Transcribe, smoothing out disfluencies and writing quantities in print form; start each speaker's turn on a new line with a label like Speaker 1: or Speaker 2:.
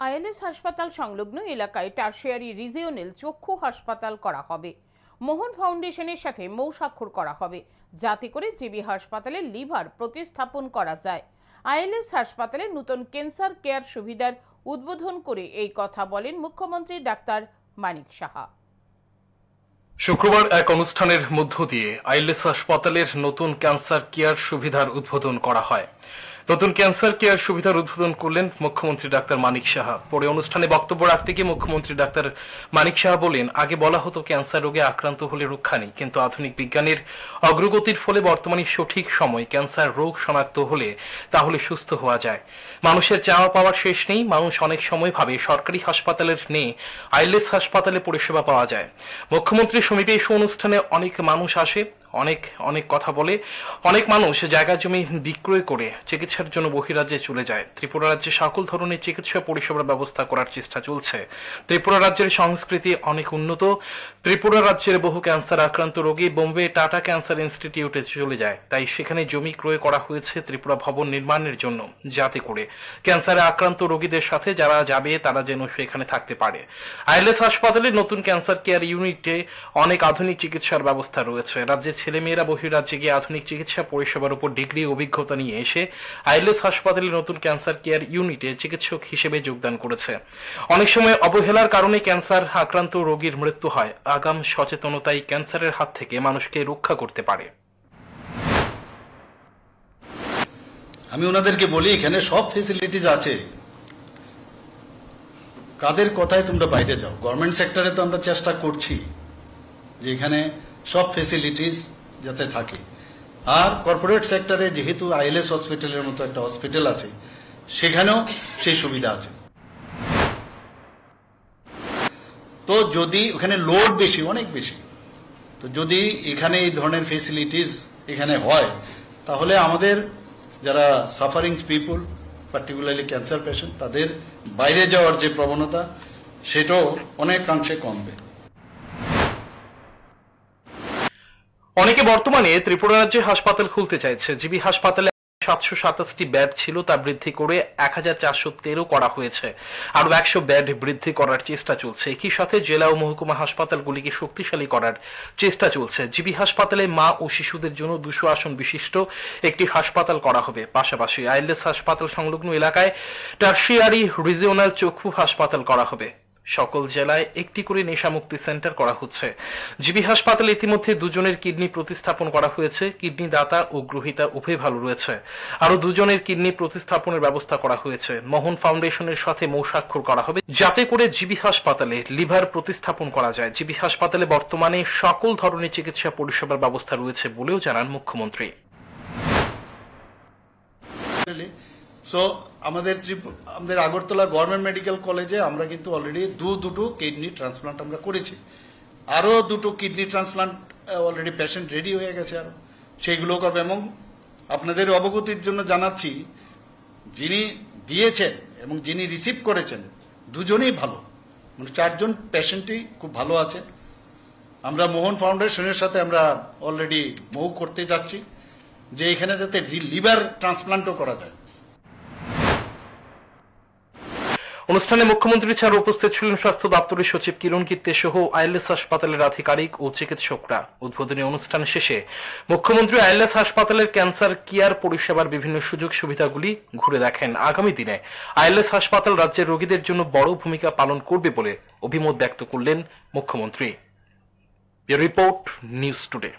Speaker 1: ILS হাসপাতাল সংলগ্ন এলাকায় টারশিয়ারি রিজিওনাল চক্ষু হাসপাতাল করা হবে। মোহন ফাউন্ডেশনের সাথে মৌস্বাক্ষর করা হবে, যাতে করে জিবি হাসপাতালে লিভার প্রতিস্থাপন করা যায়। আইএলএস হাসপাতালে নতুন ক্যান্সার কেয়ার সুবিধার উদ্বোধন করে এই কথা বলেন মুখ্যমন্ত্রী ডাক্তার মানিক সাহা।
Speaker 2: শুক্রবার এক অনুষ্ঠানের মধ্য দিয়ে আইএলএস হাসপাতালের নতুন ক্যান্সার কেয়ার সুবিধার উদ্বোধন করা হয়। নতুন ক্যান্সার কেয়ার সুবিধার উদ্বোধন করলেন মুখ্যমন্ত্রী ডাক্তার মানিক সাহা। পরে অনুষ্ঠানে বক্তব্য রাখতে গিয়ে মুখ্যমন্ত্রী ডাক্তার মানিক সাহা বলেন, আগে বলা হতো ক্যান্সার রোগে আক্রান্ত হলে রক্ষা নেই, কিন্তু আধুনিক বিজ্ঞানের অগ্রগতির ফলে বর্তমানে সঠিক সময় ক্যান্সার রোগ শনাক্ত হলে তাহলে সুস্থ হওয়া যায়। মানুষের চাওয়া পাওয়ার শেষ নেই। মানুষ অনেক সময় ভাবে সরকারি হাসপাতালের নেই, আইএলএস হাসপাতালে পরিষেবা পাওয়া যায়। মুখ্যমন্ত্রীর সমীপে এই অনুষ্ঠানে অনেক মানুষ আসে, অনেক কথা বলে। অনেক মানুষ জায়গা জমি বিক্রয় করে চিকিৎসার জন্য বহিরাজ্যে চলে যায়। ত্রিপুরা রাজ্যে সকল ধরনের চিকিৎসা পরিষেবার ব্যবস্থা করার চেষ্টা চলছে। ত্রিপুরা রাজ্যের সংস্কৃতি অনেক উন্নত। ত্রিপুরা রাজ্যের বহু ক্যান্সার আক্রান্ত রোগী বোম্বে টাটা ক্যান্সার ইনস্টিটিউটে চলে যায়। তাই সেখানে জমি ক্রয় করা হয়েছে ত্রিপুরা ভবন নির্মাণের জন্য, যাতে করে ক্যান্সারে আক্রান্ত রোগীদের সাথে যারা যাবে তারা যেন সেখানে থাকতে পারে। আইএলএস হাসপাতালের নতুন ক্যান্সার কেয়ার ইউনিটে অনেক আধুনিক চিকিৎসার ব্যবস্থা রয়েছে। রাজ্যের ছেলেমেয়েরা বহিরাজ্যে গিয়ে আধুনিক চিকিৎসা পরিষেবার উপর ডিগ্রি অভিজ্ঞতা নিয়ে এসে আইএলএস হাসপাতালের নতুন ক্যান্সার কেয়ার ইউনিটে চিকিৎসক হিসেবে যোগদান করেছে। অনেক সময় অবহেলার কারণে ক্যান্সার আক্রান্ত রোগীর মৃত্যু হয়। আগাম সচেতনতাই ক্যান্সারের হাত থেকে মানুষকে রক্ষা করতে পারে।
Speaker 3: আমি ওনাদেরকে বলি, এখানে সব ফেসিলিটিস আছে, কাদের কথায় তোমরা বাইরে যাও। গভর্নমেন্ট সেক্টরে তো আমরা চেষ্টা করছি যে এখানে সব ফেসিলিটিস যাতে থাকে, আর কর্পোরেট সেক্টরে যেহেতু আইএলএস হসপিটালের মতো একটা হসপিটাল আছে, সেখানেও সেই সুবিধা আছে। তো যদি ওখানে লোড বেশি, অনেক বেশি, তো যদি এখানে এই ধরনের ফেসিলিটিস এখানে হয়, তাহলে আমাদের যারা সাফারিং পিপুল, পার্টিকুলারলি ক্যান্সার পেশেন্ট, তাদের বাইরে যাওয়ার যে প্রবণতা, সেটাও অনেকাংশে কমবে।
Speaker 2: অনেকে বর্তমানে ত্রিপুরা রাজ্যে হাসপাতাল খুলতে চাইছে। জিবি হাসপাতালে 727টি বেড ছিল, তা বৃদ্ধি করে 1413 করা হয়েছে। আরো 100 বেড বৃদ্ধি করার চেষ্টা চলছে। একই সাথে জেলা ও মহকুমা হাসপাতালগুলিকে শক্তিশালী করার চেষ্টা চলছে। জিবি হাসপাতালে মা ও শিশুদের জন্য 200 আসন বিশিষ্ট একটি হাসপাতাল করা হবে। পাশাপাশি আইএলএস হাসপাতাল সংলগ্ন এলাকায় টারশিয়ারি রিজিওনাল চক্ষু হাসপাতাল করা হবে। সকল জেলায় একটি করে নেশামুক্তি সেন্টার করা হচ্ছে। জিবি হাসপাতালে ইতিমধ্যে 2 জনের কিডনি প্রতিস্থাপন করা হয়েছে। কিডনি দাতা ও গ্রহীতা উভয় ভালো রয়েছে। আরো 2 জনের কিডনি প্রতিস্থাপনের ব্যবস্থা করা হয়েছে। মোহন ফাউন্ডেশনের সাথে মৌস্বাক্ষর করা হবে, যাতে করে জিবি হাসপাতালে লিভার প্রতিস্থাপন করা যায়। জিবি হাসপাতালে বর্তমানে সকল ধরনের চিকিৎসা পরিষেবার ব্যবস্থা রয়েছে বলেও জানান মুখ্যমন্ত্রী।
Speaker 3: আমাদের আগরতলা গভর্নমেন্ট মেডিকেল কলেজে আমরা কিন্তু অলরেডি দুটো কিডনি ট্রান্সপ্লান্ট আমরা করেছি। আরও 2টো kidney transplant already patient ready হয়ে গেছে, আরও সেইগুলো করবে। এবং আপনাদের অবগতির জন্য জানাচ্ছি, যিনি দিয়েছেন এবং যিনি রিসিভ করেছেন, 2 জনেই ভালো, মানে 4 জন পেশেন্টই খুব ভালো আছে। আমরা মোহন ফাউন্ডেশনের সাথে আমরা অলরেডি মৌ করতে যাচ্ছি যে এখানে যাতে লিভার ট্রান্সপ্লান্টও করা যায়।
Speaker 2: অনুষ্ঠানে মুখ্যমন্ত্রী ছাড়া উপস্থিত ছিলেন স্বাস্থ্য দপ্তরের সচিব কিরণ কিত্তে সহ আইএলএস হাসপাতালের আধিকারিক ও চিকিৎসকরা। উদ্বোধনী অনুষ্ঠান শেষে মুখ্যমন্ত্রী আইএলএস হাসপাতালের ক্যান্সার কেয়ার পরিষেবার বিভিন্ন সুযোগ সুবিধাগুলি ঘুরে দেখেন। আগামী দিনে আইএলএস হাসপাতাল রাজ্যের রোগীদের জন্য বড় ভূমিকা পালন করবে বলে অভিমত ব্যক্ত করলেন মুখ্যমন্ত্রী। Report news today.